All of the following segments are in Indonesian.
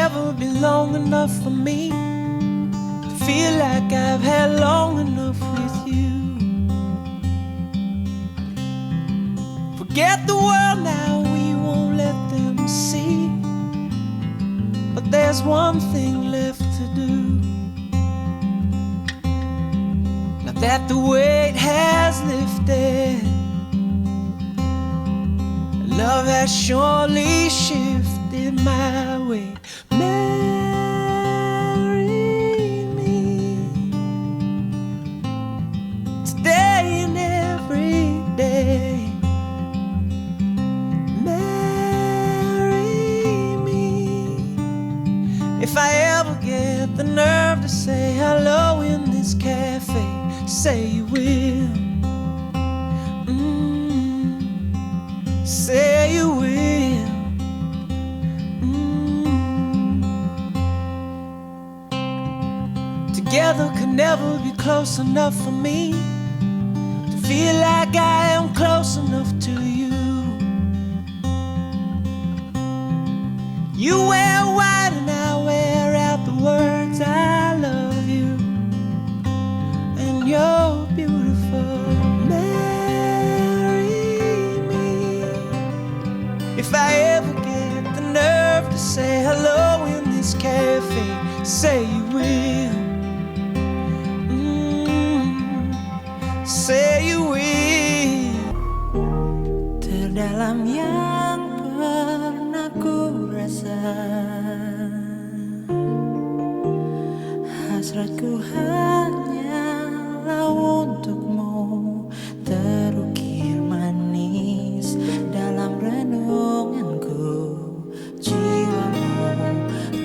never be long enough for me to feel like I've had long enough with you. Forget the world now, we won't let them see. But there's one thing left to do. Now that the weight has lifted, love has surely shifted my way. Marry me today and every day. Marry me. If I ever get the nerve to say hello in this cafe, say you will. Say you will. Together could never be close enough for me to feel like I am close enough to you. You wear white and I wear out the words I love you, and you're beautiful. If I ever get the nerve to say hello in this cafe, say you will. Say you will. Terdalam yang pernah ku rasa, hasratku hanyalah untukmu, terukir manis dalam renunganku.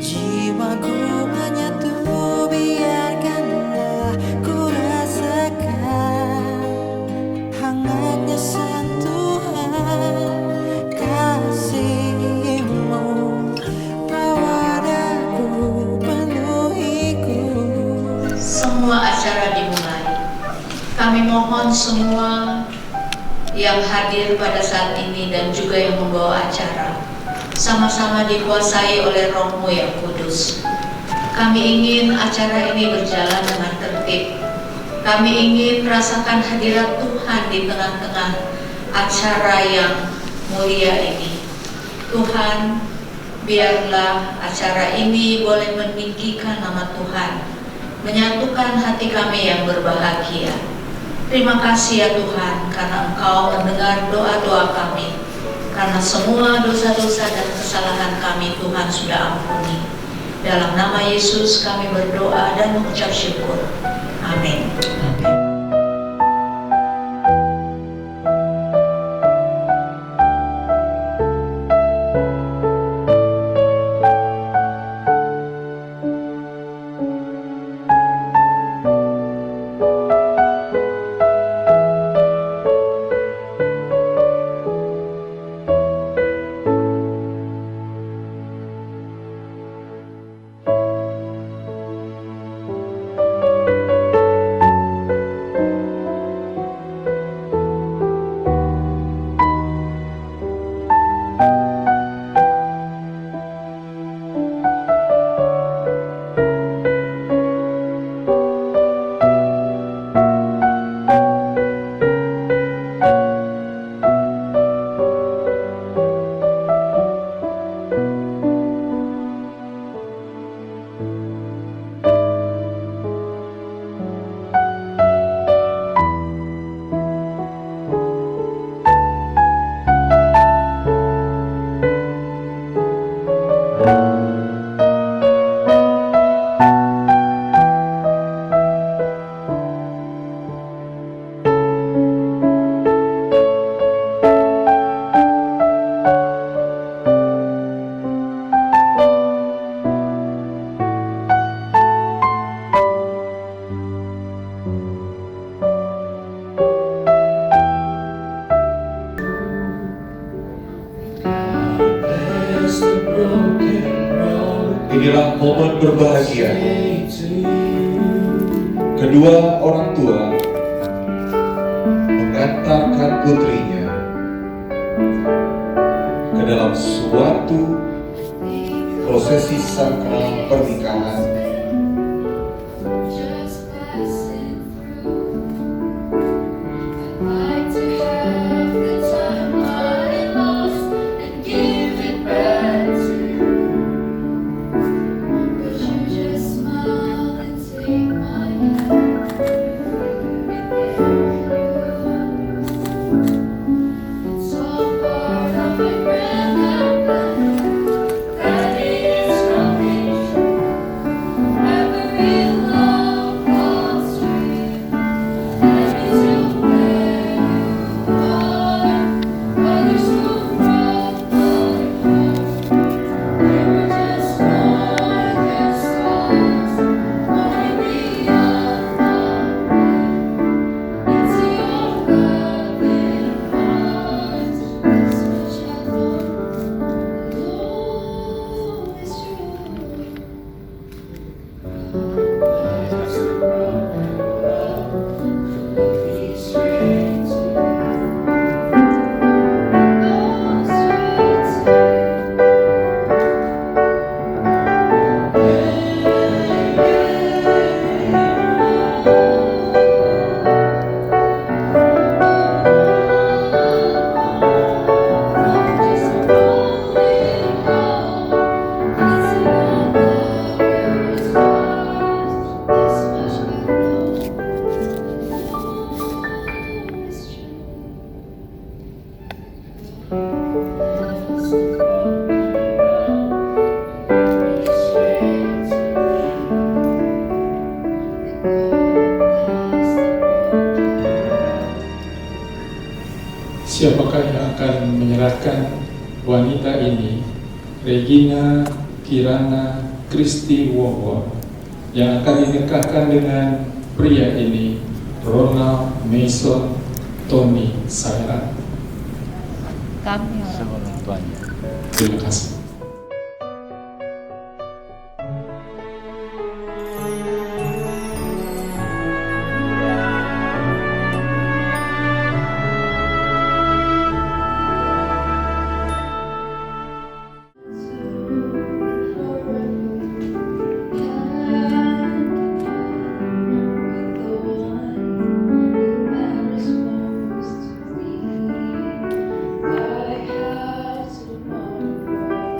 Jiwaku menyatu, biarkanlah ku rasakan hangatnya sentuhan kasihmu. Bawa daku penuhiku. Semua acara dimulai. Kami mohon semua yang hadir pada saat ini dan juga yang membawa acara sama-sama dikuasai oleh Roh-Mu yang kudus. Kami ingin acara ini berjalan dengan tertib. Kami ingin merasakan hadirat Tuhan di tengah-tengah acara yang mulia ini. Tuhan, biarlah acara ini boleh meninggikan nama Tuhan, menyatukan hati kami yang berbahagia. Terima kasih ya Tuhan, karena Engkau mendengar doa-doa kami. Karena semua dosa-dosa dan kesalahan kami Tuhan sudah ampuni. Dalam nama Yesus kami berdoa dan mengucap syukur. Amin. Inilah momen berbahagia. Kedua orang tua mengantarkan putrinya ke dalam suatu prosesi sakral pernikahan. Just passing through. I'd like to have the time I lost and give it back to you. But you just smile and take my hand. It's all part of a grand plan that is coming true. Every love lost dream led me to where you are. Others who broke my heart, they were just more than stars, falling beyond my reach. Into your loving arms, this much I know is true. Siapakah yang akan menyerahkan wanita ini, Regina Kirana Kristi Wowo, yang akan dinikahkan dengan pria ini, Ronald Mason Tony Sairan? Kami orang tuanya. Terima kasih. I have tomorrow.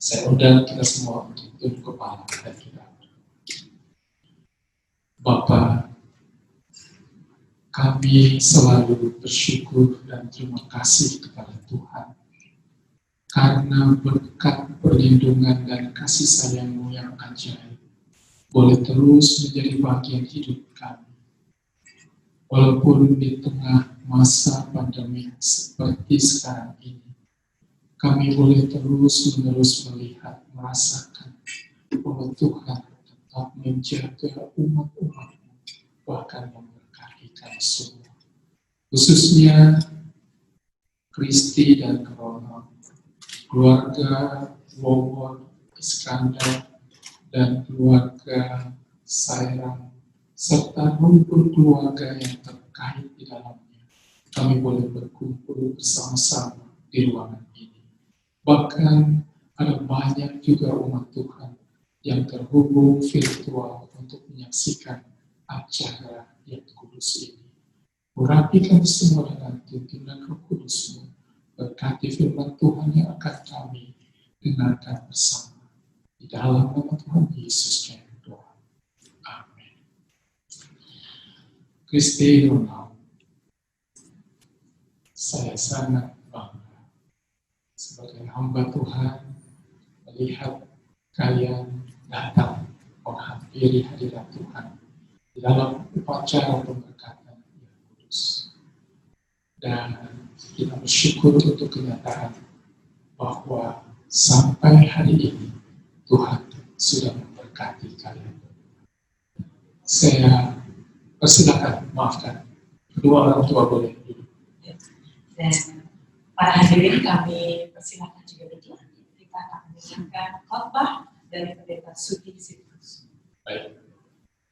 Saya undang kita semua untuk tunduk kepala dan kita. Bapa, kami selalu bersyukur dan terima kasih kepada Tuhan karena berkat perlindungan dan kasih sayang-Mu yang ajaib boleh terus menjadi bagian hidup kami. Walaupun di tengah masa pandemi seperti sekarang ini, kami boleh terus-menerus melihat, merasakan bahwa Tuhan tetap menjaga umat-umat-Mu, bahkan memberkati kami semua. Khususnya Kristi dan Rono, keluarga Wawon, Iskandar, dan keluarga Sairang, serta rumpun keluarga yang terkait di dalamnya. Kami boleh berkumpul bersama-sama di ruangan ini. Bahkan ada banyak juga umat Tuhan yang terhubung virtual untuk menyaksikan acara yang kudus ini. Urapi kami semua dengan tuntunan Roh Kudus-Mu. Berkati firman Tuhan yang akan kami dengarkan bersama. Di dalam nama Tuhan Yesus kami berdoa. Amin. Kristi Ronald, saya sangat bangga sebagai hamba Tuhan melihat kalian datang menghadiri hadirat Tuhan di dalam upacara pemberkatan yang kudus. Dan kita bersyukur untuk kenyataan bahwa sampai hari ini Tuhan sudah memberkati kalian. Saya persilakan, maafkan, kedua orang tua boleh duduk. Dan para hadirin kami persilakan juga duduk. Kita akan mendengarkan khotbah dari Pendeta Sudi Sitrus. Baik.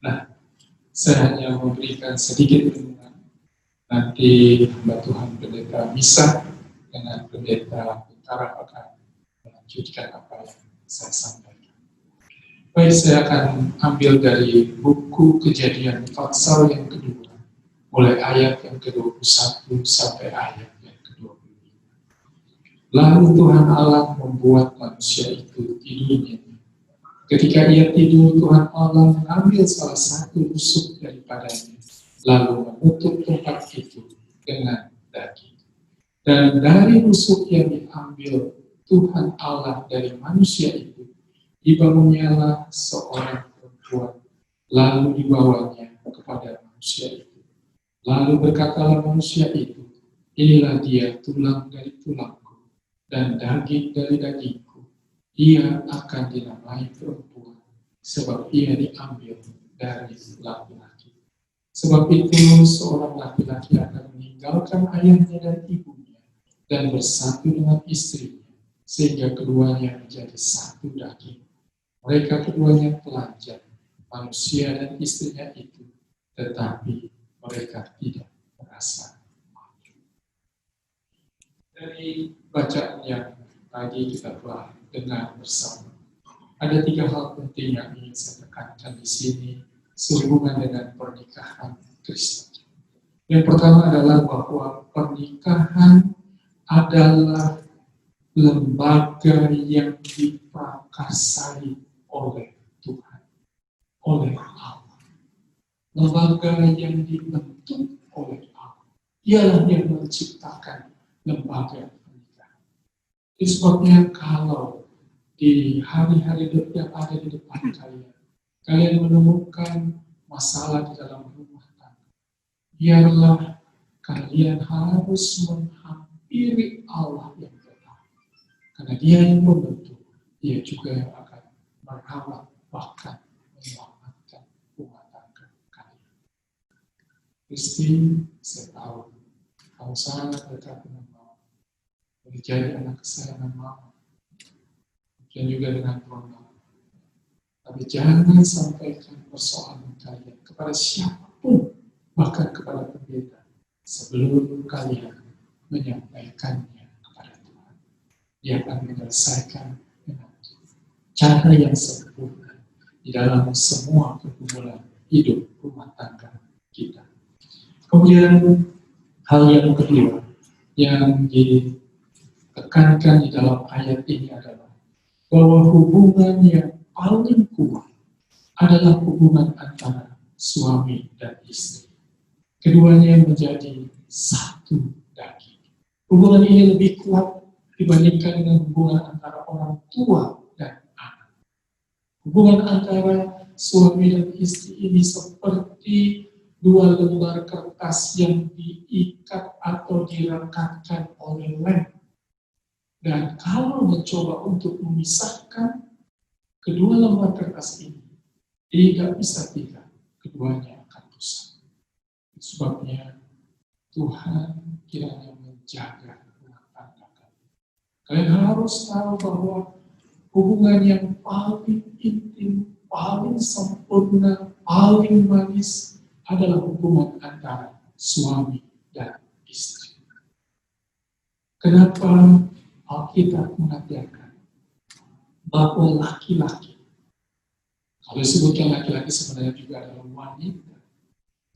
Nah, saya hanya memberikan sedikit renungan. Nanti hamba Tuhan Pendeta Misa dengan Pendeta Utara akan melanjutkan apa yang saya sampaikan. Baik, saya akan ambil dari buku Kejadian pasal yang kedua, mulai ayat yang ke-21 sampai ayat yang ke-25. Lalu Tuhan Allah membuat manusia itu tidur nyenyak. Ketika ia tidur, Tuhan Allah mengambil salah satu rusuk daripadanya, lalu menutup tempat itu dengan daging. Dan dari rusuk yang diambil Tuhan Allah dari manusia itu, dibangunnyalah seorang perempuan, lalu dibawanya kepada manusia itu. Lalu berkatalah manusia itu, inilah dia tulang dari tulangku, dan daging dari dagingku. Ia akan dinamai perempuan, sebab ia diambil dari laki-laki. Sebab itu seorang laki-laki akan meninggalkan ayahnya dan ibunya dan bersatu dengan istrinya, sehingga keduanya menjadi satu daging. Mereka keduanya telanjang, manusia dan istrinya itu, tetapi mereka tidak merasa malu. Dari bacaan yang tadi kita telah dengar bersama, ada 3 hal penting yang ingin saya tekankan di sini sehubungan dengan pernikahan Kristen. Yang pertama adalah bahwa pernikahan adalah lembaga yang diprakarsai oleh Tuhan, oleh Allah. Lembaga yang dibentuk oleh Allah. Dialah yang menciptakan lembaga pernikahan. Itu sebabnya kalau di hari-hari yang ada di depan kalian menemukan masalah di dalam rumah tangga, biarlah kalian harus menghampiri Allah yang tetap. Karena dia yang membentuk, dia juga yang akan merawat, bahkan menyelamatkan rumah tangga kalian. Kristi, saya tahu, kamu sangat dekat dengan Mama, menjadi anak kesayangan Mama, dan juga dengan Rono. Tapi jangan sampaikan persoalan kalian kepada siapapun, bahkan kepada pendeta, sebelum kalian menyampaikannya kepada Tuhan. Dia akan menyelesaikan dengan cara yang sempurna di dalam semua pergumulan hidup rumah tangga kita. Kemudian hal yang kedua yang ditekankan di dalam ayat ini adalah bahwa hubungan yang paling kuat adalah hubungan antara suami dan istri. Keduanya menjadi satu daging. Hubungan ini lebih kuat dibandingkan dengan hubungan antara orang tua dan anak. Hubungan antara suami dan istri ini seperti dua lembar kertas yang diikat atau direkatkan oleh lem. Dan kalau mencoba untuk memisahkan kedua lembar kertas ini, tidak bisa tidak, keduanya akan rusak. Sebabnya Tuhan kiranya menjaga rumah tangga kalian. Kalian harus tahu bahwa hubungan yang paling intim, paling sempurna, paling manis adalah hubungan antara suami dan istri. Kenapa Alkitab mengatakan bahwa laki-laki, kalau disebutkan laki-laki sebenarnya juga adalah wanita,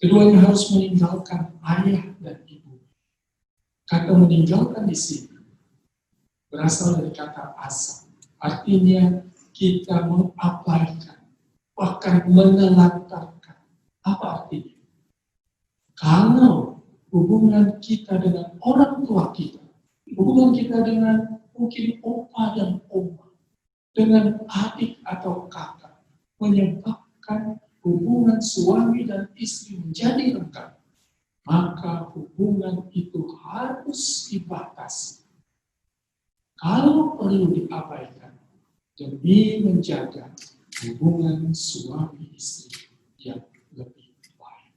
keduanya harus meninggalkan ayah dan ibu. Kata meninggalkan di sini berasal dari kata asal. Artinya kita mengabaikan, bahkan menelantarkan. Apa artinya? Kalau hubungan kita dengan orang tua kita, hubungan kita dengan mungkin opa dan oma, dengan adik atau kakak, menyebabkan hubungan suami dan istri menjadi renggang, maka hubungan itu harus dibatasi. Kalau perlu diabaikan demi menjaga hubungan suami istri yang lebih baik.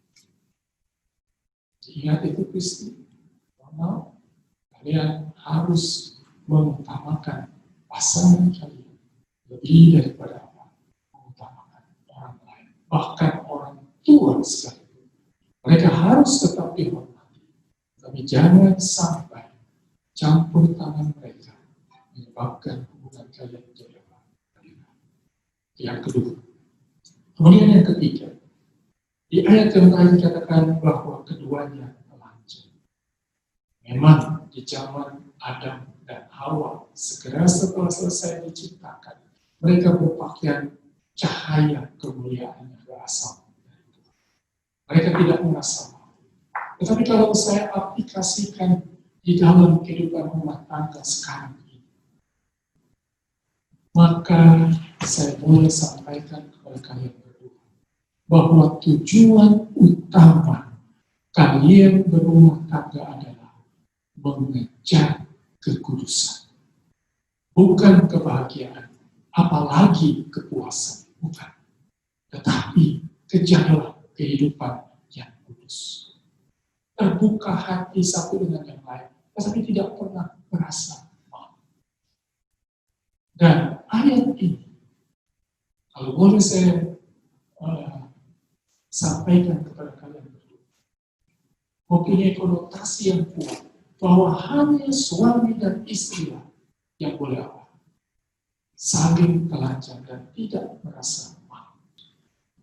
Ingat itu Kristi, karena kalian harus mengutamakan pasangan kalian lebih daripada apa? Mengutamakan orang lain, bahkan orang tua sekalipun. Mereka harus tetap dihormati, tapi jangan sampai campur tangan mereka menyebabkan hubungan kalian menjadi apa? Yang kedua. Kemudian yang ketiga, di ayat yang lain dikatakan bahwa keduanya telanjang. Memang di zaman Adam dan Hawa, segera setelah selesai diciptakan, mereka berpakaian cahaya kemuliaan yang berasal dari Tuhan. Mereka tidak merasa malu. Tetapi kalau saya aplikasikan di dalam kehidupan rumah tangga sekarang ini, maka saya boleh sampaikan kepada kalian berdua bahwa tujuan utama kalian berumah tangga adalah mengejar kekudusan, bukan kebahagiaan, apalagi kepuasan, bukan. Tetapi kejarlah kehidupan yang kudus. Terbuka hati satu dengan yang lain, tetapi tidak pernah merasa malu. Dan ayat ini, kalau boleh saya sampaikan kepada kalian berdua, mempunyai konotasi yang kuat bahwa hanya suami dan istri yang boleh apa? Saling telanjang dan tidak merasa malu.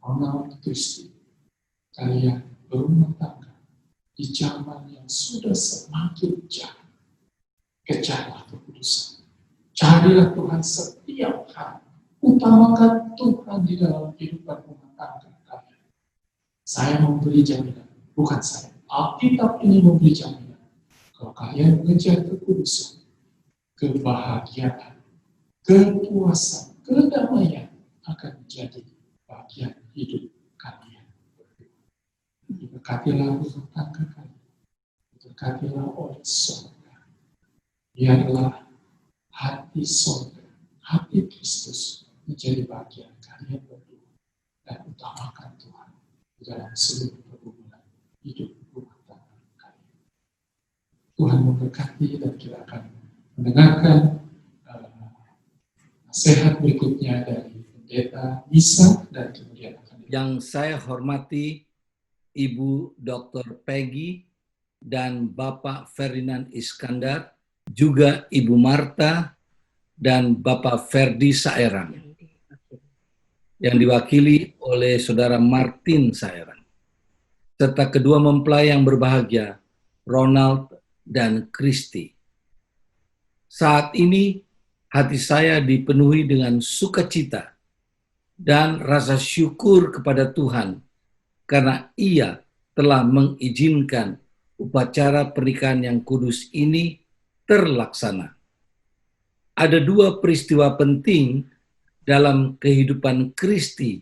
Mengenal Kristi, kalian berumah tangga di zaman yang sudah semakin jauh. Kejarlah kekudusan. Carilah Tuhan setiap hari. Utamakan Tuhan di dalam kehidupan rumah tangga kalian. Saya memberi jaminan, bukan saya. Alkitab ini memberi jaminan. Kalau kalian mengejar kekudusan, kebahagiaan, kepuasan, kedamaian akan menjadi bagian hidup kalian. Diberkatilah rumah tangga kalian. Diberkatilah oleh surga. Biarlah hati surga, hati Kristus menjadi bagian kalian berdua. Dan utamakan Tuhan di dalam seluruh perhubungan hidup rumah tangga kalian. Tuhan memberkati dan kita akan mendengarkan nasihat berikutnya dari Pendeta Misa dan kemudian akan yang saya hormati Ibu Dr. Peggy dan Bapak Ferdinand Iskandar, juga Ibu Marta dan Bapak Ferdi Saerang, yang diwakili oleh Saudara Martin Saerang, serta kedua mempelai yang berbahagia, Ronald dan Christy. Saat ini hati saya dipenuhi dengan sukacita dan rasa syukur kepada Tuhan karena Ia telah mengizinkan upacara pernikahan yang kudus ini terlaksana. Ada dua peristiwa penting dalam kehidupan Kristi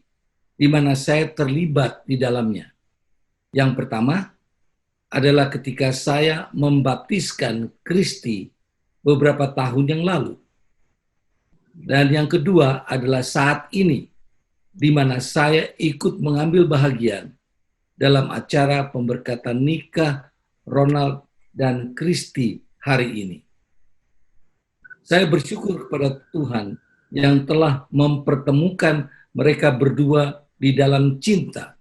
di mana saya terlibat di dalamnya. Yang pertama adalah ketika saya membaptiskan Kristi beberapa tahun yang lalu. Dan yang kedua adalah saat ini, di mana saya ikut mengambil bahagian dalam acara pemberkatan nikah Ronald dan Kristi hari ini. Saya bersyukur kepada Tuhan yang telah mempertemukan mereka berdua di dalam cinta.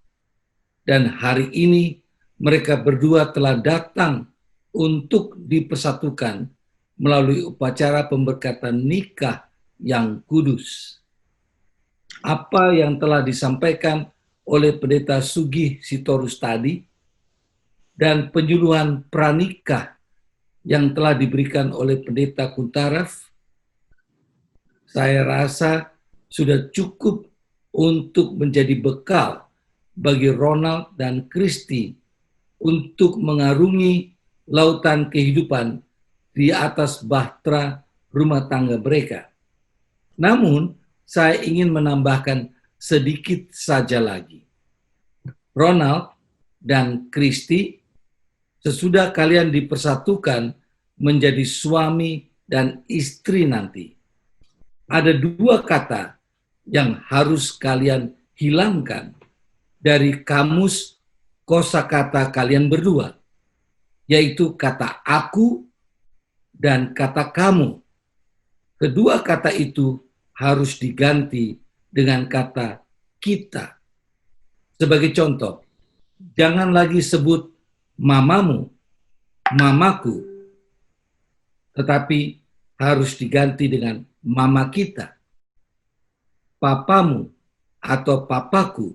Dan hari ini mereka berdua telah datang untuk dipersatukan melalui upacara pemberkatan nikah yang kudus. Apa yang telah disampaikan oleh Pendeta Sugih Sitorus tadi dan penyuluhan pranikah yang telah diberikan oleh Pendeta Kuntaraf, saya rasa sudah cukup untuk menjadi bekal bagi Ronald dan Kristi untuk mengarungi lautan kehidupan di atas bahtera rumah tangga mereka. Namun, saya ingin menambahkan sedikit saja lagi. Ronald dan Kristi, sesudah kalian dipersatukan menjadi suami dan istri nanti, ada dua kata yang harus kalian hilangkan dari kamus kosakata kalian berdua, yaitu kata aku dan kata kamu. Kedua kata itu harus diganti dengan kata kita. Sebagai contoh, jangan lagi sebut mamamu, mamaku, tetapi harus diganti dengan mama kita. Papamu atau papaku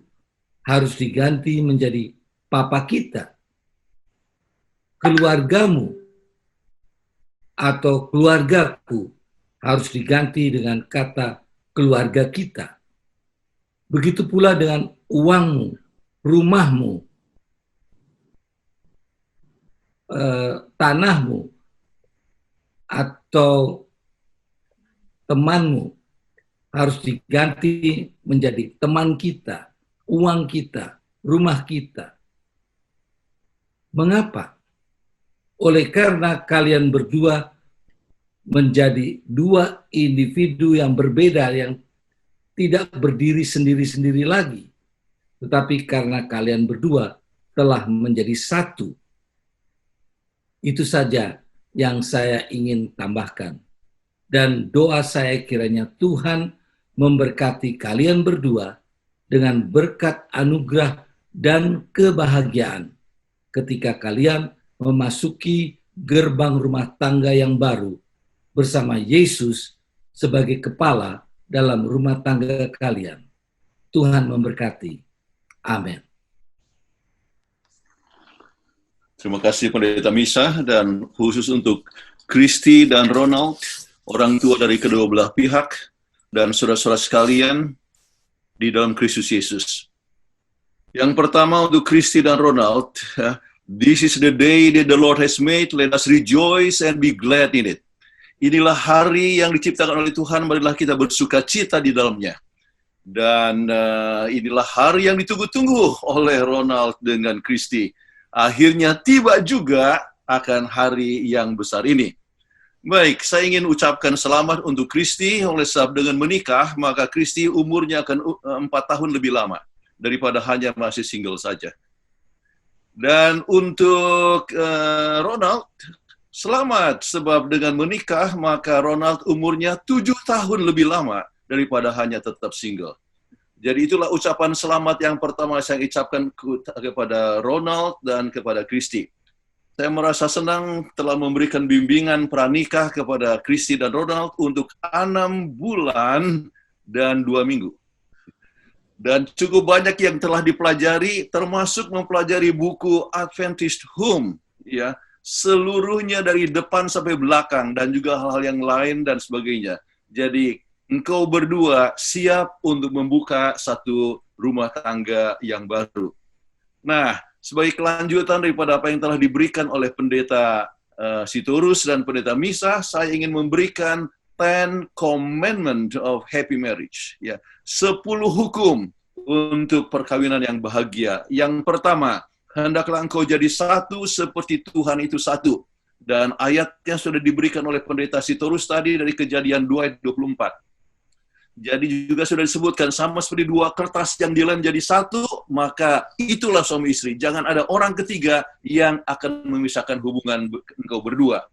harus diganti menjadi papa kita. Keluargamu atau keluargaku harus diganti dengan kata keluarga kita. Begitu pula dengan uangmu, rumahmu, tanahmu, atau temanmu harus diganti menjadi teman kita, uang kita, rumah kita. Mengapa? Oleh karena kalian berdua menjadi dua individu yang berbeda, yang tidak berdiri sendiri-sendiri lagi, tetapi karena kalian berdua telah menjadi satu. Itu saja yang saya ingin tambahkan. Dan doa saya kiranya Tuhan memberkati kalian berdua dengan berkat anugerah dan kebahagiaan ketika kalian memasuki gerbang rumah tangga yang baru bersama Yesus sebagai kepala dalam rumah tangga kalian. Tuhan memberkati. Amin. Terima kasih Pendeta Misha, dan khusus untuk Kristi dan Ronald, orang tua dari kedua belah pihak, dan saudara-saudara sekalian di dalam Kristus Yesus. Yang pertama untuk Kristi dan Ronald, this is the day that the Lord has made, let us rejoice and be glad in it. Inilah hari yang diciptakan oleh Tuhan, marilah kita bersuka cita di dalamnya. Dan inilah hari yang ditunggu-tunggu oleh Ronald dengan Kristi. Akhirnya tiba juga akan hari yang besar ini. Baik, saya ingin ucapkan selamat untuk Kristi, oleh sebab dengan menikah, maka Kristi umurnya akan 4 tahun lebih lama daripada hanya masih single saja. Dan untuk Ronald, selamat, sebab dengan menikah, maka Ronald umurnya 7 tahun lebih lama daripada hanya tetap single. Jadi itulah ucapan selamat yang pertama saya ucapkan kepada Ronald dan kepada Kristi. Saya merasa senang telah memberikan bimbingan pranikah kepada Kristi dan Ronald untuk 6 bulan dan 2 minggu. Dan cukup banyak yang telah dipelajari, termasuk mempelajari buku Adventist Home, ya, seluruhnya dari depan sampai belakang, dan juga hal-hal yang lain dan sebagainya. Jadi engkau berdua siap untuk membuka satu rumah tangga yang baru. Nah, sebagai kelanjutan daripada apa yang telah diberikan oleh pendeta Sitorus dan pendeta Misa, saya ingin memberikan 10 Commandment of Happy Marriage. Ya, 10 hukum untuk perkawinan yang bahagia. Yang pertama, hendaklah engkau jadi satu seperti Tuhan itu satu. Dan ayat yang sudah diberikan oleh pendeta Sitorus tadi dari Kejadian 2 ayat 24. Jadi juga sudah disebutkan, sama seperti dua kertas yang dilem jadi satu, maka itulah suami istri. Jangan ada orang ketiga yang akan memisahkan hubungan engkau berdua.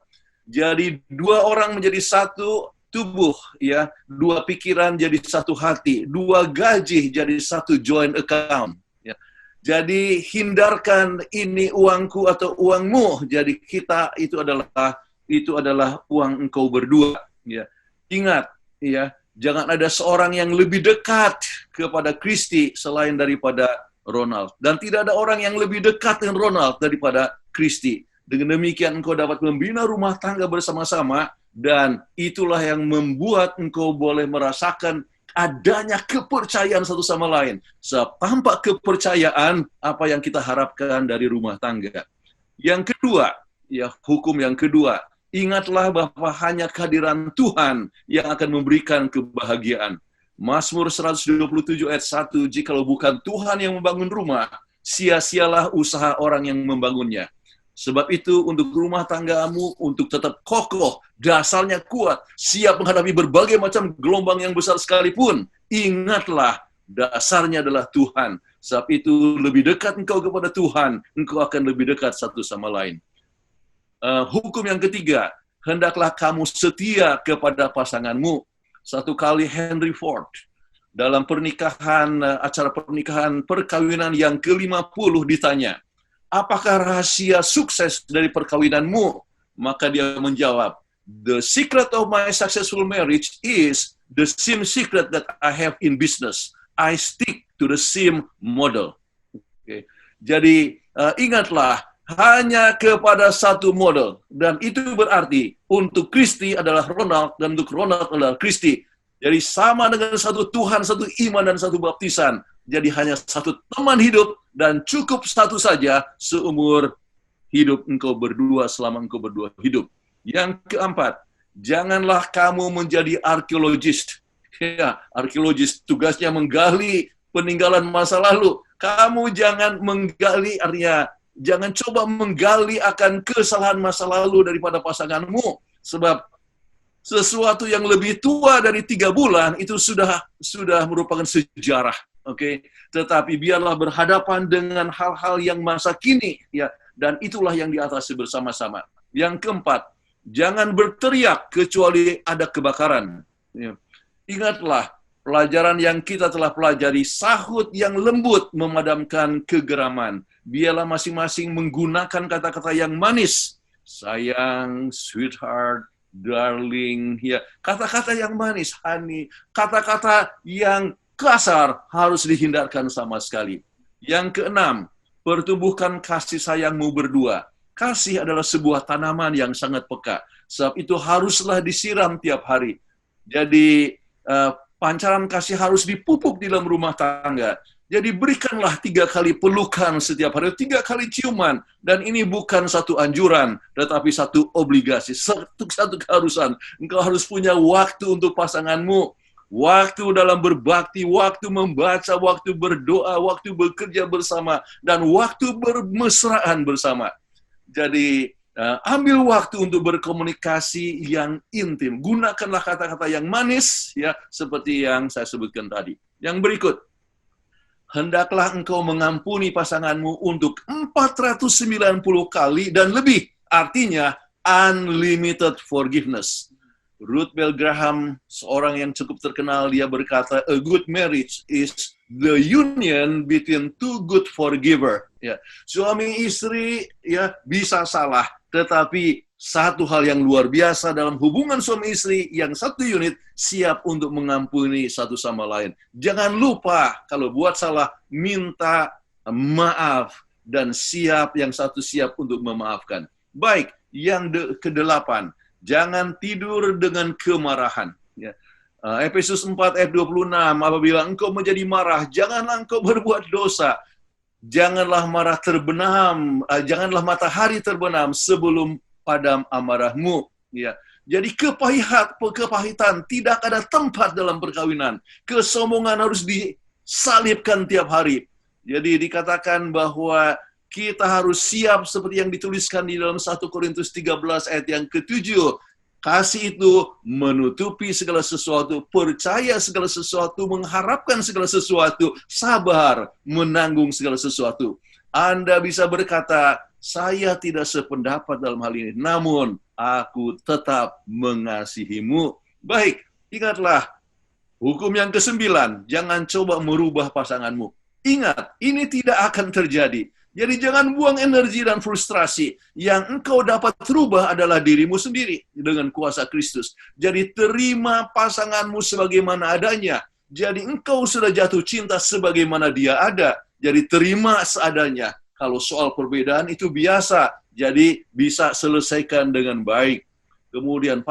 Jadi dua orang menjadi satu tubuh, ya, dua pikiran jadi satu hati, dua gaji jadi satu joint account. Ya. Jadi hindarkan ini uangku atau uangmu. Jadi kita itu adalah uang engkau berdua. Ya. Ingat, ya, jangan ada seorang yang lebih dekat kepada Kristi selain daripada Ronald. Dan tidak ada orang yang lebih dekat dengan Ronald daripada Kristi. Dengan demikian engkau dapat membina rumah tangga bersama-sama, dan itulah yang membuat engkau boleh merasakan adanya kepercayaan satu sama lain. Sebab tanpa kepercayaan, apa yang kita harapkan dari rumah tangga. Yang kedua, ya, hukum yang kedua, ingatlah bahwa hanya kehadiran Tuhan yang akan memberikan kebahagiaan. Mazmur 127 ayat 1, jikalau bukan Tuhan yang membangun rumah, sia-sialah usaha orang yang membangunnya. Sebab itu untuk rumah tanggamu, untuk tetap kokoh, dasarnya kuat, siap menghadapi berbagai macam gelombang yang besar sekalipun, ingatlah dasarnya adalah Tuhan. Sebab itu lebih dekat engkau kepada Tuhan, engkau akan lebih dekat satu sama lain. Hukum yang ketiga, hendaklah kamu setia kepada pasanganmu. Satu kali Henry Ford dalam acara pernikahan perkawinan yang ke-50 ditanya, apakah rahasia sukses dari perkawinanmu? Maka dia menjawab, the secret of my successful marriage is the same secret that I have in business. I stick to the same model. Okay. Jadi ingatlah, hanya kepada satu model. Dan itu berarti untuk Kristi adalah Ronald, dan untuk Ronald adalah Kristi. Jadi sama dengan satu Tuhan, satu iman, dan satu baptisan. Jadi hanya satu teman hidup, dan cukup satu saja seumur hidup engkau berdua, selama engkau berdua hidup. Yang keempat, janganlah kamu menjadi arkeologis. Ya, arkeologis tugasnya menggali peninggalan masa lalu. Kamu jangan menggali, artinya jangan coba menggali akan kesalahan masa lalu daripada pasanganmu. Sebab sesuatu yang lebih tua dari 3 bulan itu sudah merupakan sejarah. Oke, tetapi biarlah berhadapan dengan hal-hal yang masa kini, ya, dan itulah yang diatasi bersama-sama. Yang keempat, jangan berteriak kecuali ada kebakaran. Ya. Ingatlah pelajaran yang kita telah pelajari, sahut yang lembut memadamkan kegeraman. Biarlah masing-masing menggunakan kata-kata yang manis, sayang, sweetheart, darling, ya, kata-kata yang manis, honey, kata-kata yang kasar harus dihindarkan sama sekali. Yang keenam, pertumbuhkan kasih sayangmu berdua. Kasih adalah sebuah tanaman yang sangat peka. Sebab itu haruslah disiram tiap hari. Jadi pancaran kasih harus dipupuk di dalam rumah tangga. Jadi berikanlah 3 kali pelukan setiap hari, 3 kali ciuman. Dan ini bukan satu anjuran, tetapi satu obligasi, satu keharusan. Engkau harus punya waktu untuk pasanganmu. Waktu dalam berbakti, waktu membaca, waktu berdoa, waktu bekerja bersama, dan waktu bermesraan bersama. Jadi, ambil waktu untuk berkomunikasi yang intim. Gunakanlah kata-kata yang manis, ya, seperti yang saya sebutkan tadi. Yang berikut, hendaklah engkau mengampuni pasanganmu untuk 490 kali dan lebih. Artinya, unlimited forgiveness. Ruth Bell Graham, seorang yang cukup terkenal, dia berkata, a good marriage is the union between two good forgiver. Ya, suami istri, ya, bisa salah, tetapi satu hal yang luar biasa dalam hubungan suami istri yang satu unit siap untuk mengampuni satu sama lain. Jangan lupa kalau buat salah minta maaf dan yang satu siap untuk memaafkan. Baik, yang ke-8. Jangan tidur dengan kemarahan. Ya. Efesus 4 ayat 26, apabila engkau menjadi marah, janganlah engkau berbuat dosa. Janganlah marah terbenam, janganlah matahari terbenam sebelum padam amarahmu. Ya. Jadi kepahitan tidak ada tempat dalam perkawinan. Kesombongan harus disalibkan tiap hari. Jadi dikatakan bahwa kita harus siap seperti yang dituliskan di dalam 1 Korintus 13 ayat yang ke-7. Kasih itu menutupi segala sesuatu, percaya segala sesuatu, mengharapkan segala sesuatu, sabar, menanggung segala sesuatu. Anda bisa berkata, saya tidak sependapat dalam hal ini, namun aku tetap mengasihimu. Baik, ingatlah, hukum yang ke-9, jangan coba merubah pasanganmu. Ingat, ini tidak akan terjadi. Jadi jangan buang energi dan frustrasi. Yang engkau dapat rubah adalah dirimu sendiri dengan kuasa Kristus. Jadi terima pasanganmu sebagaimana adanya. Jadi engkau sudah jatuh cinta sebagaimana dia ada. Jadi terima seadanya. Kalau soal perbedaan itu biasa. Jadi bisa selesaikan dengan baik. Kemudian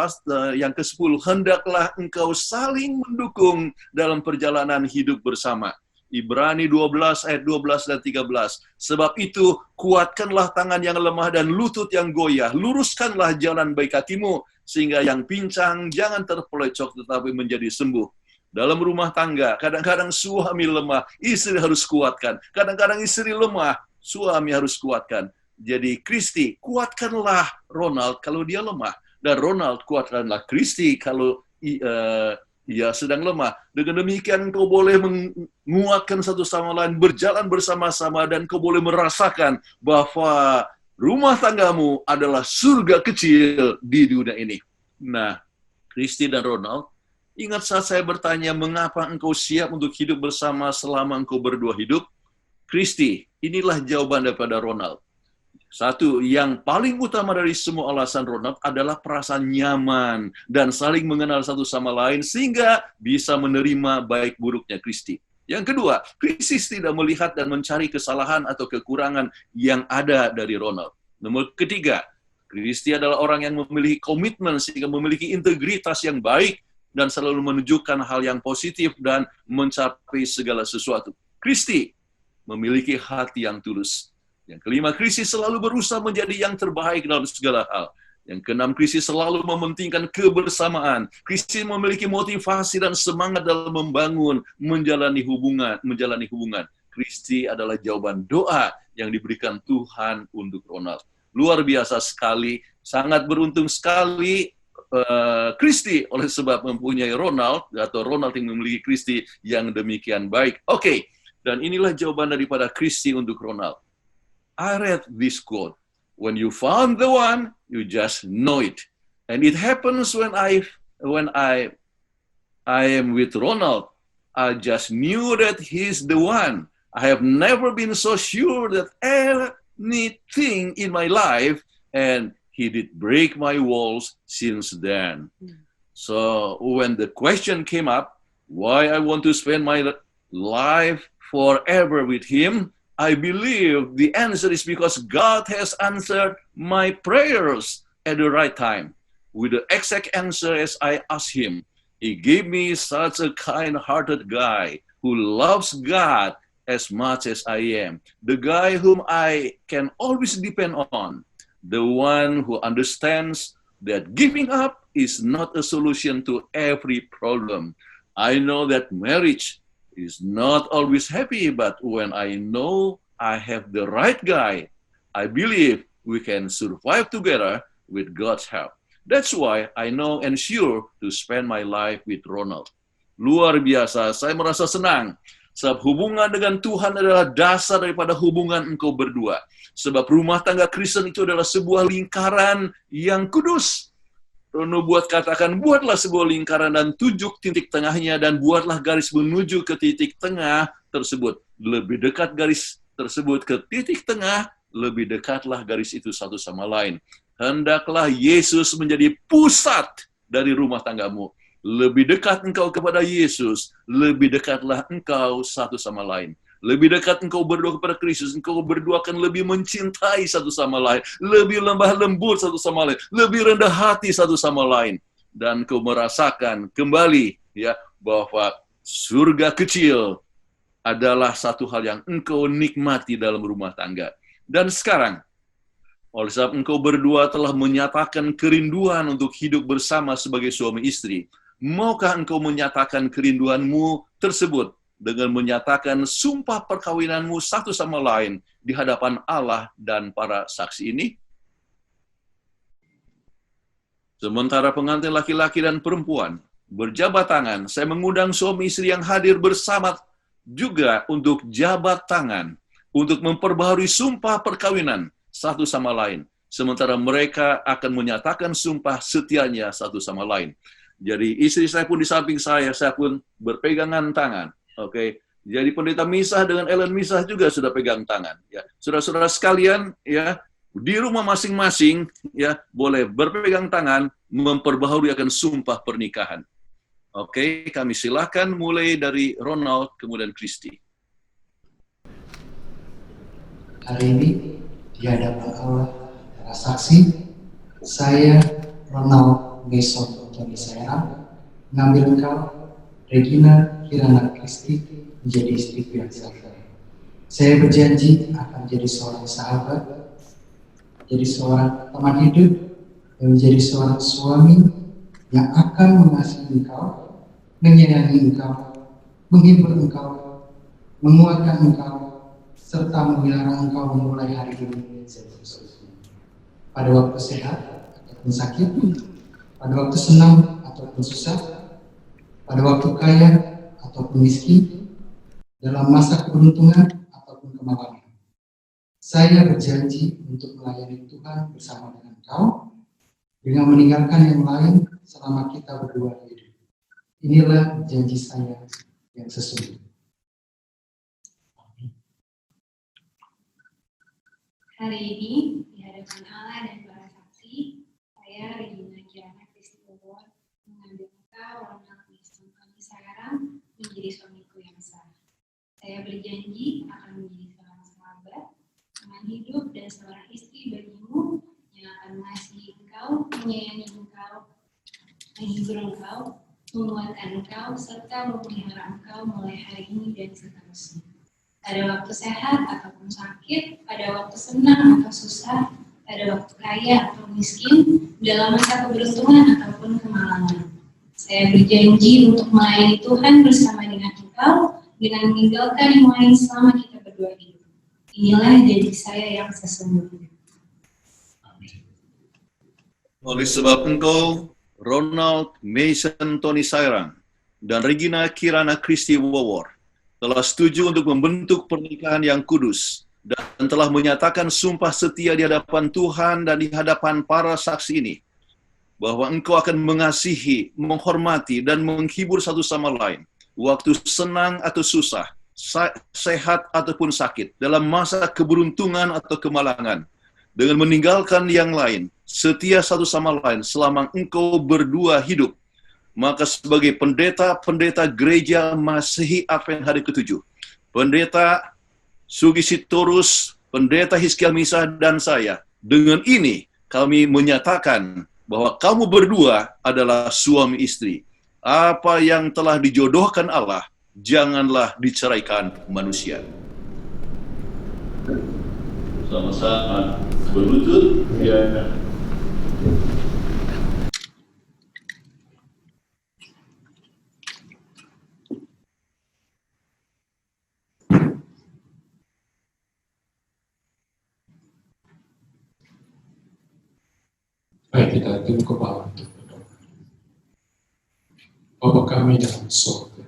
yang ke-10, hendaklah engkau saling mendukung dalam perjalanan hidup bersama. Ibrani 12 ayat 12 dan 13. Sebab itu, kuatkanlah tangan yang lemah dan lutut yang goyah. Luruskanlah jalan baik kakimu, sehingga yang pincang jangan terpelecok tetapi menjadi sembuh. Dalam rumah tangga, kadang-kadang suami lemah, istri harus kuatkan. Kadang-kadang istri lemah, suami harus kuatkan. Jadi Kristi, kuatkanlah Ronald kalau dia lemah. Dan Ronald, kuatkanlah Kristi kalau ia sedang lemah. Dengan demikian kau boleh menguatkan satu sama lain, berjalan bersama-sama, dan kau boleh merasakan bahwa rumah tanggamu adalah surga kecil di dunia ini. Nah, Kristi dan Ronald, ingat saat saya bertanya, mengapa engkau siap untuk hidup bersama selama engkau berdua hidup? Kristi, inilah jawaban daripada Ronald. Satu, yang paling utama dari semua alasan Ronald adalah perasaan nyaman dan saling mengenal satu sama lain sehingga bisa menerima baik buruknya Kristi. Yang kedua, Kristi tidak melihat dan mencari kesalahan atau kekurangan yang ada dari Ronald. Nomor ketiga, Kristi adalah orang yang memiliki komitmen sehingga memiliki integritas yang baik dan selalu menunjukkan hal yang positif dan mencapai segala sesuatu. Kristi memiliki hati yang tulus. Yang kelima, Kristi selalu berusaha menjadi yang terbaik dalam segala hal. Yang keenam, Kristi selalu mementingkan kebersamaan. Kristi memiliki motivasi dan semangat dalam membangun, menjalani hubungan. Kristi adalah jawaban doa yang diberikan Tuhan untuk Ronald. Luar biasa sekali, sangat beruntung sekali Kristi oleh sebab mempunyai Ronald, atau Ronald yang memiliki Kristi yang demikian baik. Oke, dan inilah jawaban daripada Kristi untuk Ronald. I read this quote, when you found the one, you just know it. And it happens when I am with Ronald, I just knew that he's the one. I have never been so sure that anything in my life, and he did break my walls since then. So when the question came up, why I want to spend my life forever with him, I believe the answer is because God has answered my prayers at the right time. With the exact answer as I asked him. He gave me such a kind-hearted guy who loves God as much as I am. The guy whom I can always depend on. The one who understands that giving up is not a solution to every problem. I know that marriage is not always happy, but when I know I have the right guy, I believe we can survive together with God's help. That's why I know and sure to spend my life with Ronald. Luar biasa, saya merasa senang. Sebab hubungan dengan Tuhan adalah dasar daripada hubungan engkau berdua. Sebab rumah tangga Kristen itu adalah sebuah lingkaran yang kudus. Rono buatlah sebuah lingkaran dan tunjuk titik tengahnya dan buatlah garis menuju ke titik tengah tersebut. Lebih dekat garis tersebut ke titik tengah, lebih dekatlah garis itu satu sama lain. Hendaklah Yesus menjadi pusat dari rumah tanggamu. Lebih dekat engkau kepada Yesus, lebih dekatlah engkau satu sama lain. Lebih dekat engkau berdua kepada Kristus, engkau berdua akan lebih mencintai satu sama lain, lebih lembah lembut satu sama lain, lebih rendah hati satu sama lain. dan engkau merasakan kembali ya bahwa surga kecil adalah satu hal yang engkau nikmati dalam rumah tangga. Dan sekarang, oleh sebab engkau berdua telah menyatakan kerinduan untuk hidup bersama sebagai suami istri, maukah engkau menyatakan kerinduanmu tersebut dengan menyatakan sumpah perkawinanmu satu sama lain di hadapan Allah dan para saksi ini? Sementara pengantin laki-laki dan perempuan berjabat tangan, saya mengundang suami istri yang hadir bersama juga untuk jabat tangan, untuk memperbaharui sumpah perkawinan satu sama lain. Sementara mereka akan menyatakan sumpah setianya satu sama lain. Jadi istri saya pun di samping saya pun berpegangan tangan. Oke. Jadi pendeta Misah dengan Ellen Misah juga sudah pegang tangan. Ya, saudara-saudara sekalian, ya di rumah masing-masing, ya boleh berpegang tangan, memperbaharui akan sumpah pernikahan. Oke, kami silakan mulai dari Ronald kemudian Kristi. Hari ini di hadapan Allah para saksi, saya Ronald Mason Tony Sairang mengambil engkau Regina Kirana Kristi menjadi istriku yang sah. Saya berjanji akan menjadi seorang sahabat, jadi seorang teman hidup, dan menjadi seorang suami yang akan mengasihi engkau, menyayangi engkau, menghibur engkau, menguatkan engkau, serta memelihara engkau memulai hari ini dan seterusnya. Pada waktu sehat ataupun sakit, pada waktu senang ataupun susah, pada waktu kaya ataupun miskin, dalam masa keberuntungan ataupun kemalangan. Saya berjanji untuk melayani Tuhan bersama dengan engkau, dengan meninggalkan yang lain selama kita berdua hidup. Inilah janji saya yang sesungguhnya. Hari ini, di hadapan Allah dan para saksi, saya Regina Kirana Kristi Bogor mengambil engkau Ronald Mason Tony Sairang menjadi suamiku yang sah. Saya berjanji akan menjadi seorang sahabat, teman hidup dan seorang istri bagimu yang akan mengasihi engkau, menyayangi engkau, menghibur engkau, menguatkan engkau, serta memelihara engkau mulai hari ini dan seterusnya. Pada waktu sehat ataupun sakit, pada waktu senang atau susah, pada waktu kaya atau miskin, dalam masa keberuntungan ataupun kemalangan. Saya berjanji untuk melayani Tuhan bersama dengan engkau, dengan meninggalkan yang lain selama kita berdua hidup. Inilah janji saya yang sesungguhnya. Oleh sebab engkau, Ronald Mason Tony Sairang dan Regina Kirana Kristi Bogor telah setuju untuk membentuk pernikahan yang kudus dan telah menyatakan sumpah setia di hadapan Tuhan dan di hadapan para saksi ini, bahwa engkau akan mengasihi, menghormati, dan menghibur satu sama lain, waktu senang atau susah, sehat ataupun sakit, dalam masa keberuntungan atau kemalangan, dengan meninggalkan yang lain, setia satu sama lain selama engkau berdua hidup. Maka sebagai pendeta gereja Masehi Advent hari ke-7, pendeta Sugi Sitorus, pendeta Hizkiah Misah, dan saya, dengan ini kami menyatakan bahwa kamu berdua adalah suami istri. Apa yang telah dijodohkan Allah, janganlah diceraikan manusia. Sama-sama berlutut, ya. Baik, kita tunduk kepala untuk berdoa. Bapa kami dalam surga,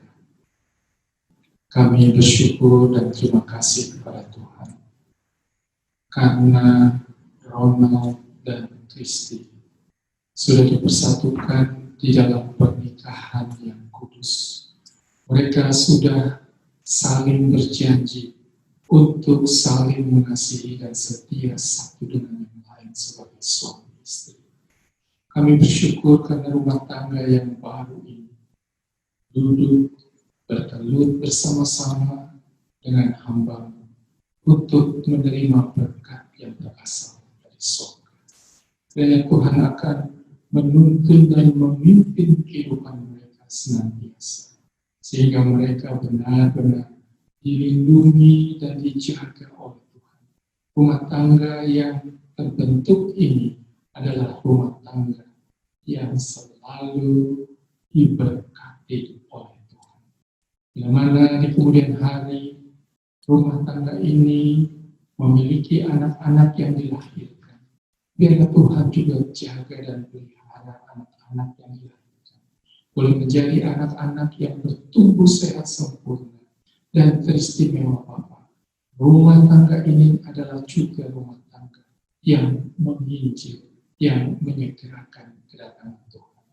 kami bersyukur dan terima kasih kepada Tuhan karena Ronald dan Kristi sudah dipersatukan di dalam pernikahan yang kudus. Mereka sudah saling berjanji untuk saling mengasihi dan setia satu dengan yang lain sebagai suami istri. Kami bersyukur karena rumah tangga yang baru ini duduk bertelut bersama-sama dengan hamba untuk menerima berkat yang berasal dari surga. Dan yang Tuhan akan menuntun dan memimpin kehidupan mereka senantiasa, sehingga mereka benar-benar dilindungi dan dijaga oleh Tuhan. Rumah tangga yang terbentuk ini adalah rumah tangga yang selalu diberkati oleh Tuhan. Bila mana di kemudian hari rumah tangga ini memiliki anak-anak yang dilahirkan, biarlah Tuhan juga jaga dan pelihara anak-anak yang dilahirkan. Boleh menjadi anak-anak yang bertumbuh sehat sempurna dan teristimewa Bapa. Rumah tangga ini adalah juga rumah tangga yang menginjil, yang menyegerakan kedatangan Tuhan.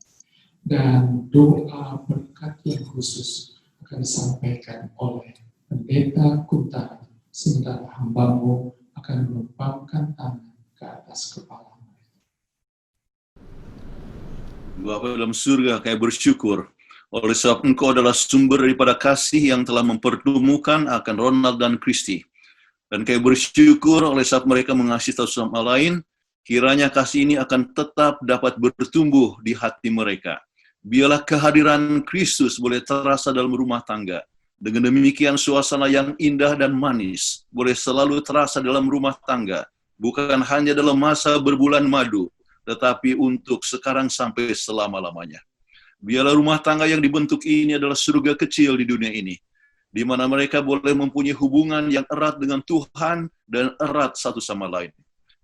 Dan doa berkat yang khusus akan disampaikan oleh Pendeta Kuntara, sementara hamba-Mu akan menumpangkan tangan ke atas kepala mereka. Bapa dalam surga, kami bersyukur oleh sebab Engkau adalah sumber daripada kasih yang telah mempertemukan akan Ronald dan Christy. Dan kami bersyukur oleh sebab mereka mengasihi satu sama lain, kiranya kasih ini akan tetap dapat bertumbuh di hati mereka. Biarlah kehadiran Kristus boleh terasa dalam rumah tangga. Dengan demikian suasana yang indah dan manis boleh selalu terasa dalam rumah tangga. Bukan hanya dalam masa berbulan madu, tetapi untuk sekarang sampai selama-lamanya. Biarlah rumah tangga yang dibentuk ini adalah surga kecil di dunia ini, di mana mereka boleh mempunyai hubungan yang erat dengan Tuhan dan erat satu sama lain.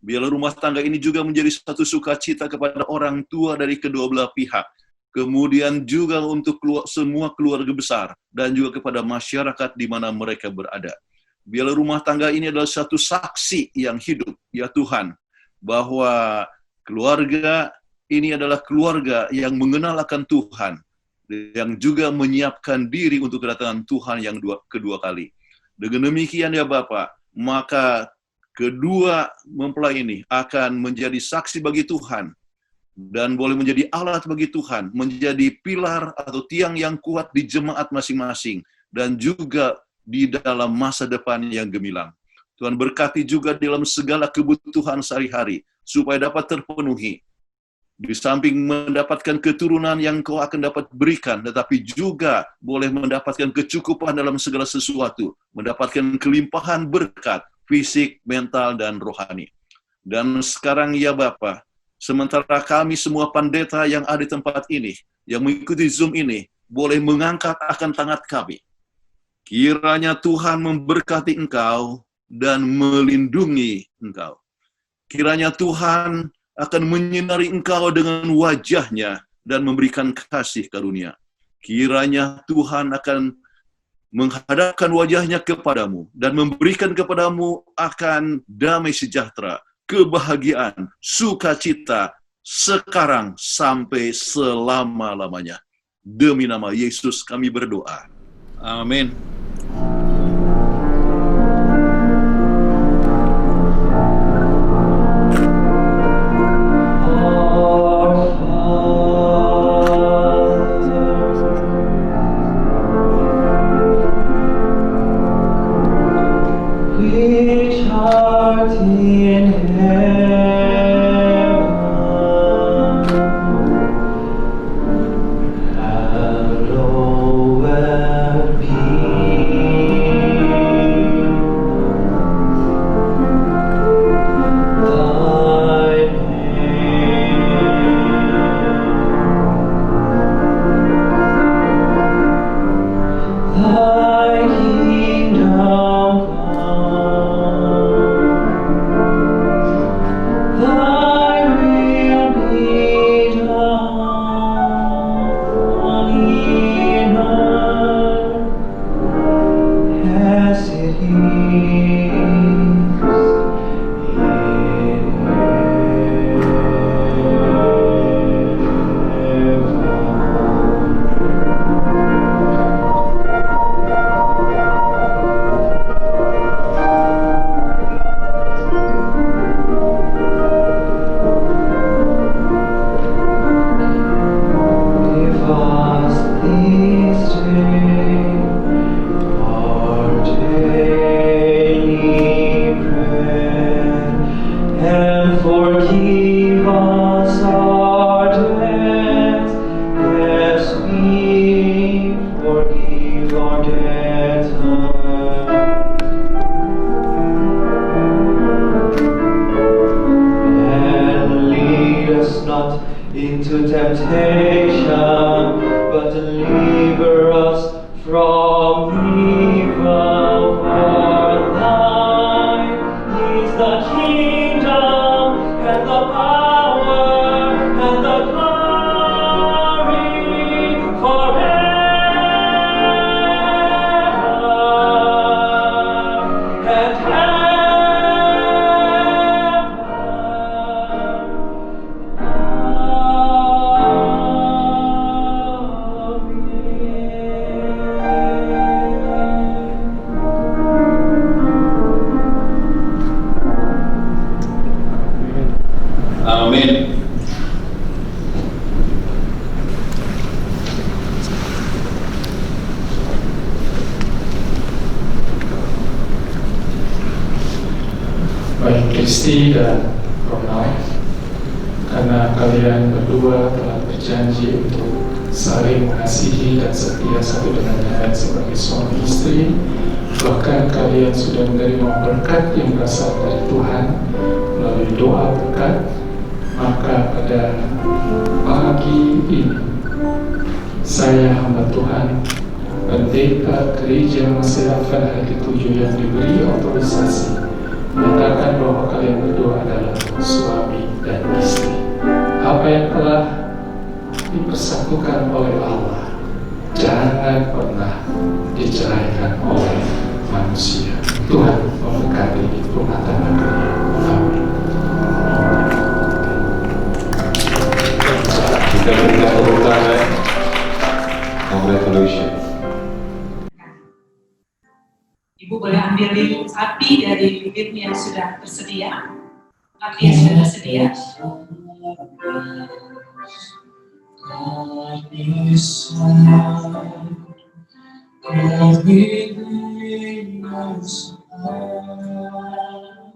Biarlah rumah tangga ini juga menjadi satu sukacita kepada orang tua dari kedua belah pihak, kemudian juga untuk semua keluarga besar, dan juga kepada masyarakat di mana mereka berada. Biarlah rumah tangga ini adalah satu saksi yang hidup, ya Tuhan, bahwa keluarga ini adalah keluarga yang mengenal akan Tuhan, yang juga menyiapkan diri untuk kedatangan Tuhan yang kedua kali. Dengan demikian ya Bapa, maka kedua mempelai ini akan menjadi saksi bagi Tuhan, dan boleh menjadi alat bagi Tuhan, menjadi pilar atau tiang yang kuat di jemaat masing-masing, dan juga di dalam masa depan yang gemilang. Tuhan berkati juga dalam segala kebutuhan sehari-hari, supaya dapat terpenuhi. Di samping mendapatkan keturunan yang Kau akan dapat berikan, tetapi juga boleh mendapatkan kecukupan dalam segala sesuatu, mendapatkan kelimpahan berkat, fisik, mental, dan rohani. Dan sekarang ya Bapa, sementara kami semua pendeta yang ada di tempat ini, yang mengikuti Zoom ini, boleh mengangkat akan tangan kami. Kiranya Tuhan memberkati Engkau dan melindungi Engkau. Kiranya Tuhan akan menyinari Engkau dengan wajah-Nya dan memberikan kasih karunia. Kiranya Tuhan akan menghadapkan wajah-Nya kepadamu dan memberikan kepadamu akan damai sejahtera, kebahagiaan, sukacita sekarang sampai selama-lamanya. Demi nama Yesus kami berdoa. Amin. Which art in heaven, hallowed be deliver us from evil, for thine is the kingdom and the power and the glory forever and Amin. Baik Kristi dan Ronald, karena kalian berdua telah berjanji untuk saling mengasihi dan setia satu dengan yang lain sebagai suami istri, bahkan kalian sudah menerima berkat yang berasal dari Tuhan melalui doa berkat, maka pada pagi ini saya hamba Tuhan, pendeta gereja Masyarakat Hari ke-7 yang diberi otorisasi, menyatakan bahwa kalian berdua adalah suami dan istri. Apa yang telah dipersatukan oleh Allah jangan pernah diceraikan oleh manusia. Tuhan memberkati rumah tangga kalian. Amin. Kita berikan tepuk tangan. Congratulations. Ibu boleh ambil api dari lilin yang sudah tersedia. Api yang sudah tersedia. God is alive, God within us alive.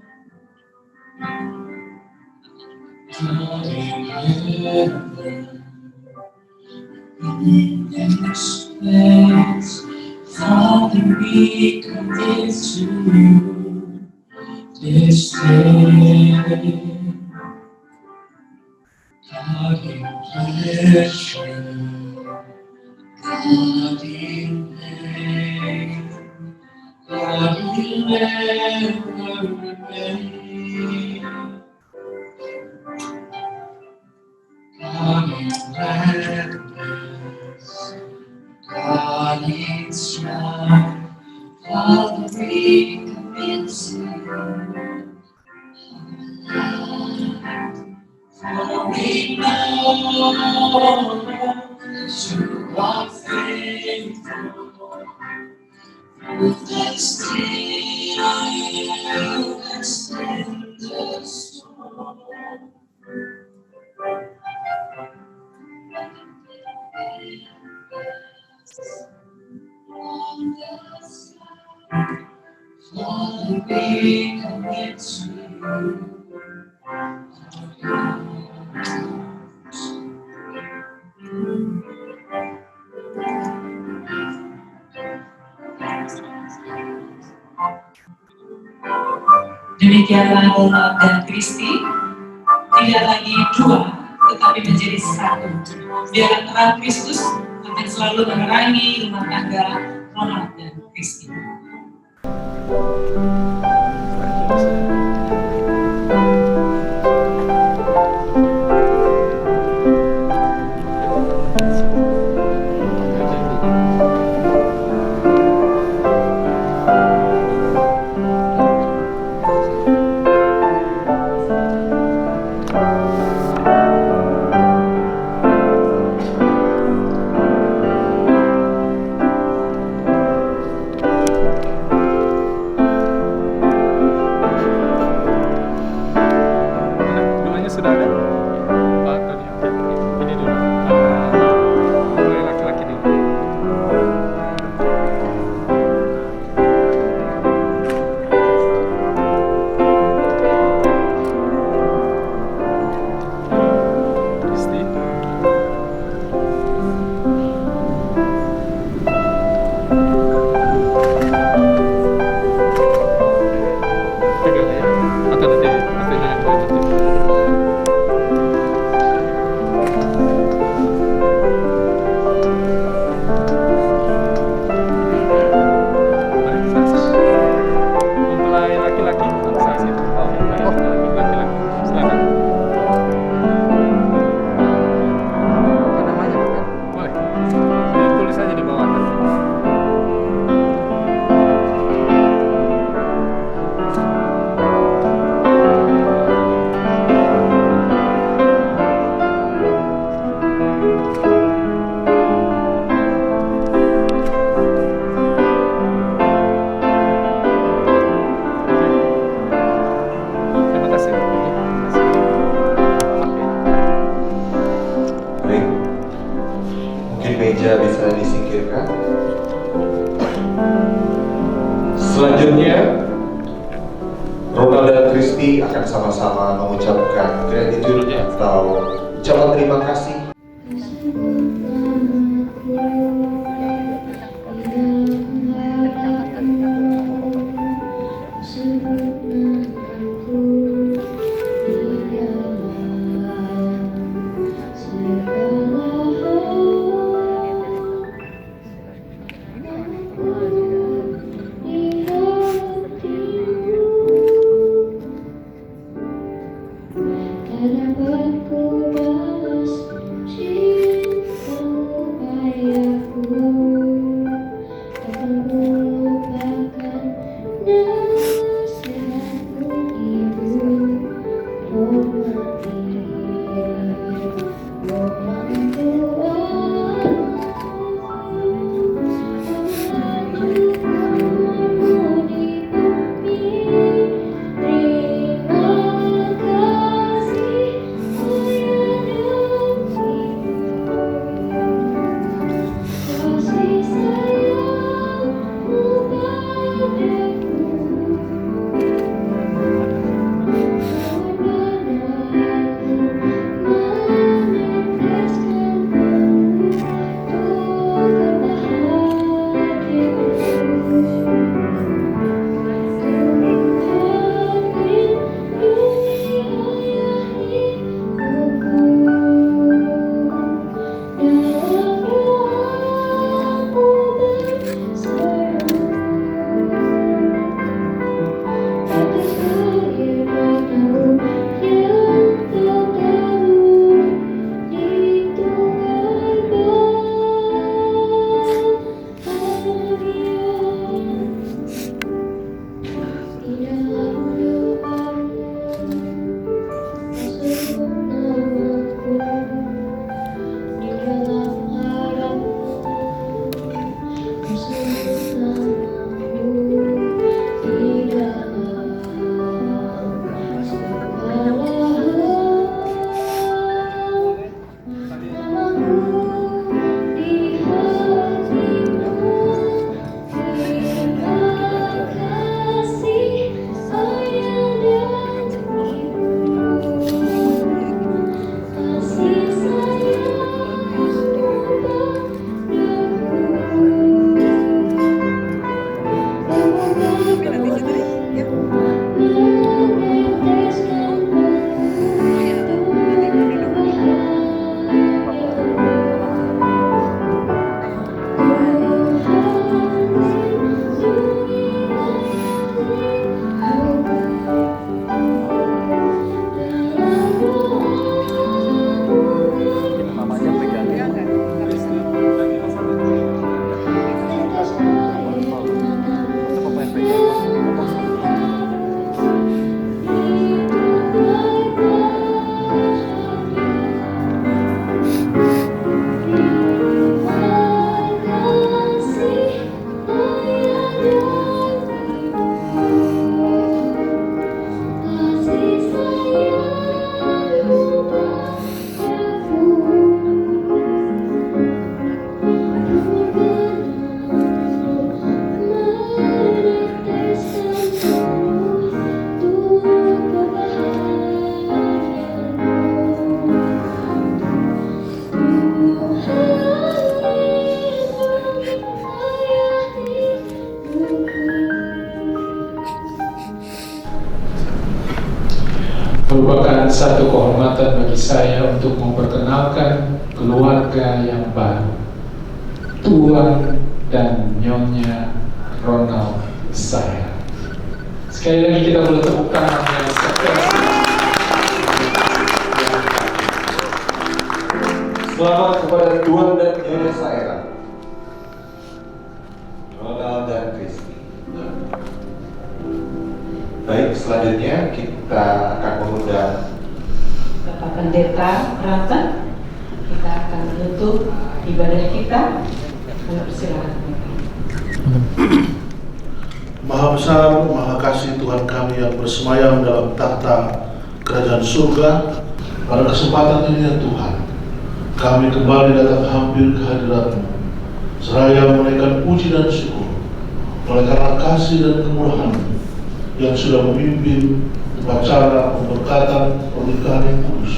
God in heaven, in this place, Father, we commit to you this day. God in pleasure, God in pain, God will never remain. God in gladness, God in strife, Father, we commit to you. For we know that you are faithful, with us still and stand the storm. Father, we commit to you. Demikianlah Ronald dan Kristi tidak lagi dua, tetapi menjadi satu. Biarlah terang Kristus akan selalu menerangi rumah tangga Ronald dan Kristi. meja bisa disingkirkan. Selanjutnya, Ronald dan Kristi akan sama-sama mengucapkan gratitude atau ucapan terima kasih. Merupakan satu kehormatan bagi saya untuk memperkenalkan keluarga yang baru, Tuan dan Nyonya Ronald saya. Sekali lagi kita boleh tepuk tangan yang sekeras. Selamat kepada Tuan dan Nyonya saya, Ronald dan Kristi. Baik, selanjutnya kita akan mengundang Bapak Pendeta Rata. Kita akan menutup ibadah kita. Persilakan. Maha besar, maha kasih Tuhan kami yang bersemayam dalam tahta kerajaan surga. Pada kesempatan ini ya Tuhan, kami kembali datang hampir ke hadirat-Mu, seraya menaikkan puji dan syukur oleh karena kasih dan kemurahan-Mu yang sudah memimpin upacara pemberkatan pernikahan yang kudus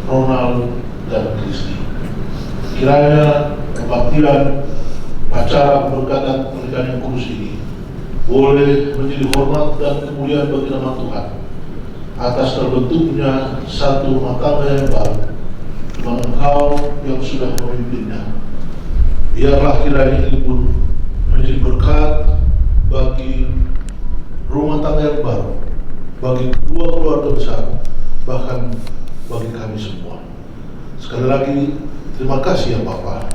Ronald dan Kristi. Kiranya kebaktian acara pemberkatan pernikahan yang kudus ini boleh menjadi hormat dan kemuliaan bagi nama Tuhan atas terbentuknya satu rumah tangga yang baru dengan Engkau yang sudah memimpinnya. Biarlah kiranya ini pun menjadi berkat bagi rumah tangga yang baru, bagi kedua keluarga besar, bahkan bagi kami semua. Sekali lagi, terima kasih ya Bapa,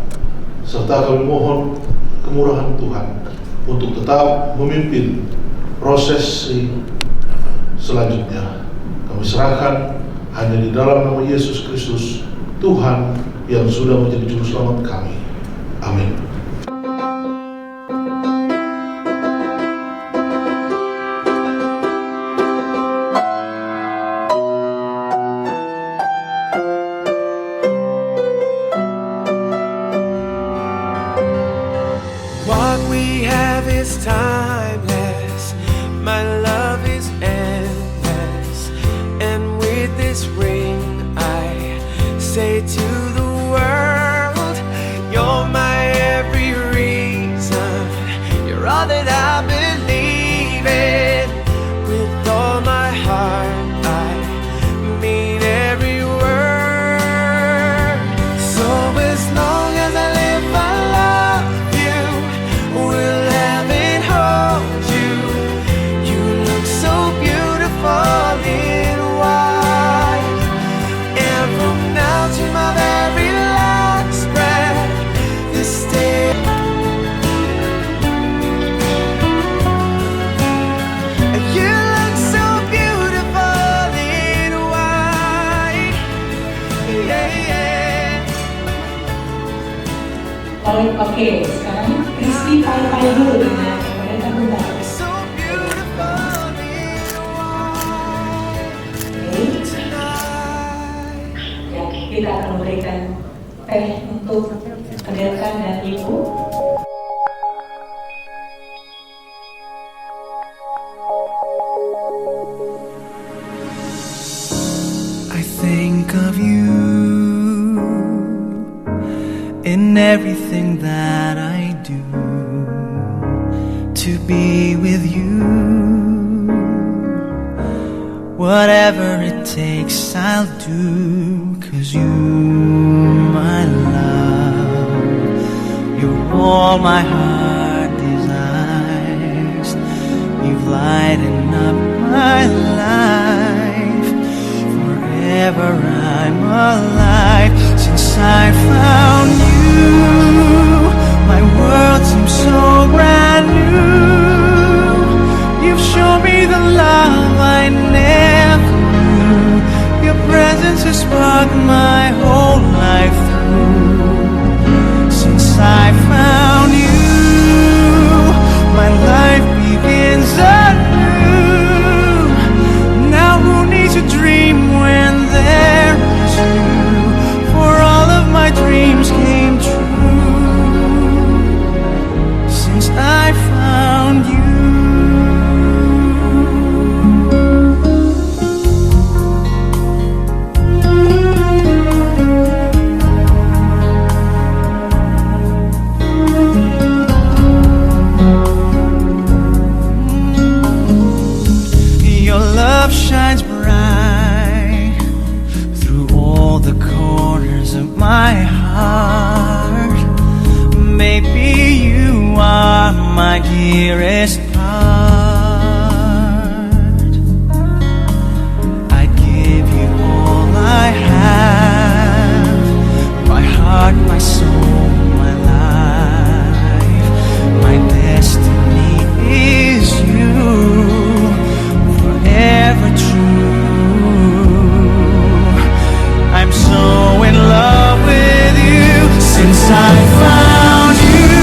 serta kami mohon kemurahan Tuhan untuk tetap memimpin proses selanjutnya. Kami serahkan hanya di dalam nama Yesus Kristus, Tuhan yang sudah menjadi juru selamat kami. Amin. What we have is timeless, my love is endless, and with this ring I say to the world, you're my every reason, you're all that I believe in. With all my heart I mean every word. So as long as I live I love you, will have and hold you. You look so beautiful in white, and from now to my very last breath, this day you look so beautiful in white. Yeah, yeah. Oke, sekarang Kristi paling dulu dengan mereka bunda. Ya, kita akan memberikan teh untuk pendeta dan ibu. I think of you in everything that I do, to be with you. Whatever it takes I'll do, 'cause you, my love, you're all my heart desires. You've lightened up my life. Forever I'm alive since I found you. My world seems so brand new. You've shown me the love I never knew. Your presence has sparked my whole life through. Since I found you, my life begins anew. Now who needs a dream when there is you? For all of my dreams came true since I found you. Your love shines bright through all the corners of my heart. Maybe you are my dearest part. I'd give you all I have, my heart, my soul, my life. My destiny is you, forever true. I'm so in love with you since I found you.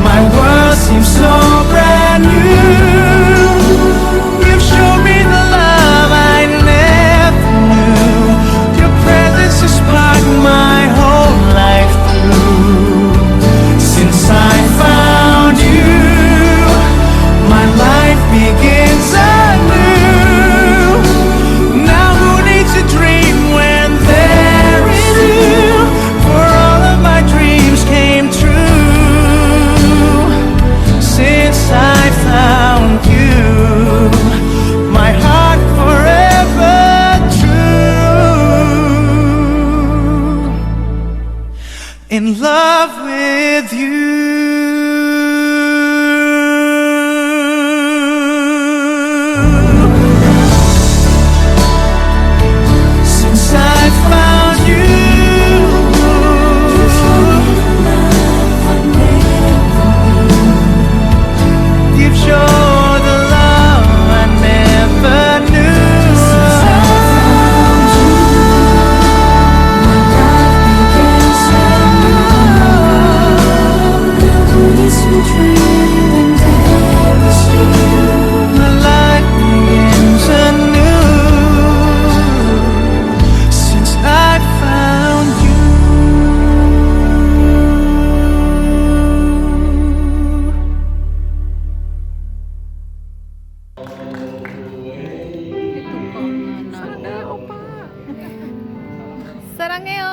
My world seems so brand new. You've shown me the love I never knew. Your presence has sparked in love with you. Since I found you, you've shown the love I never knew. My life begins anew since I found you. 사랑해요.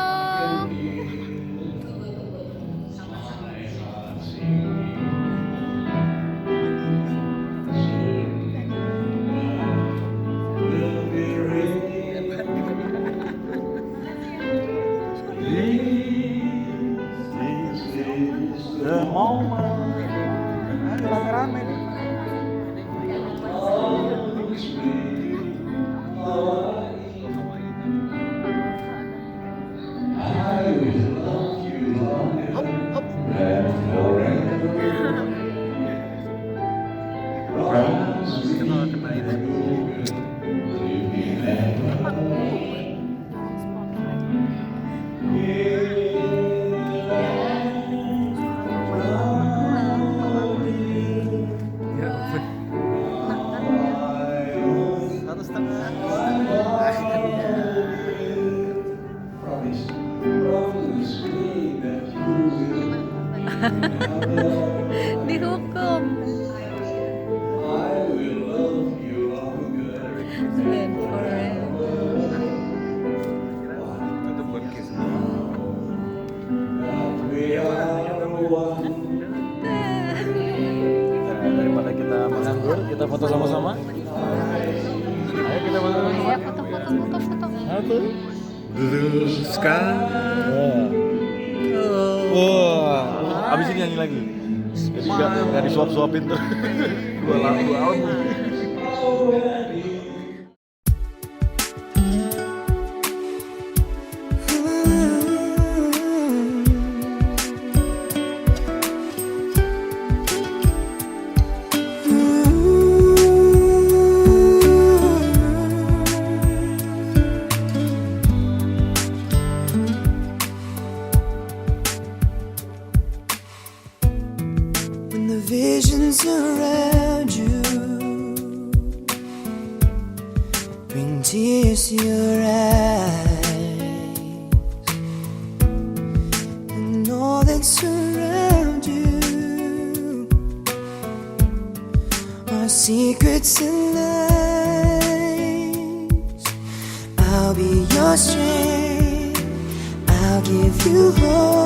Dihukum. Then forever. Daripada kita menganggur, kita foto sama-sama. Ayo kita foto sama-sama. Ayo foto. Satu. Wah, abis ini nyanyi lagi. Jadi nggak disuap-suapin tuh. Dua lagu out. When the visions around you bring tears to your eyes, and all that surround you are secrets and lies. I'll be your strength, I'll give you hope.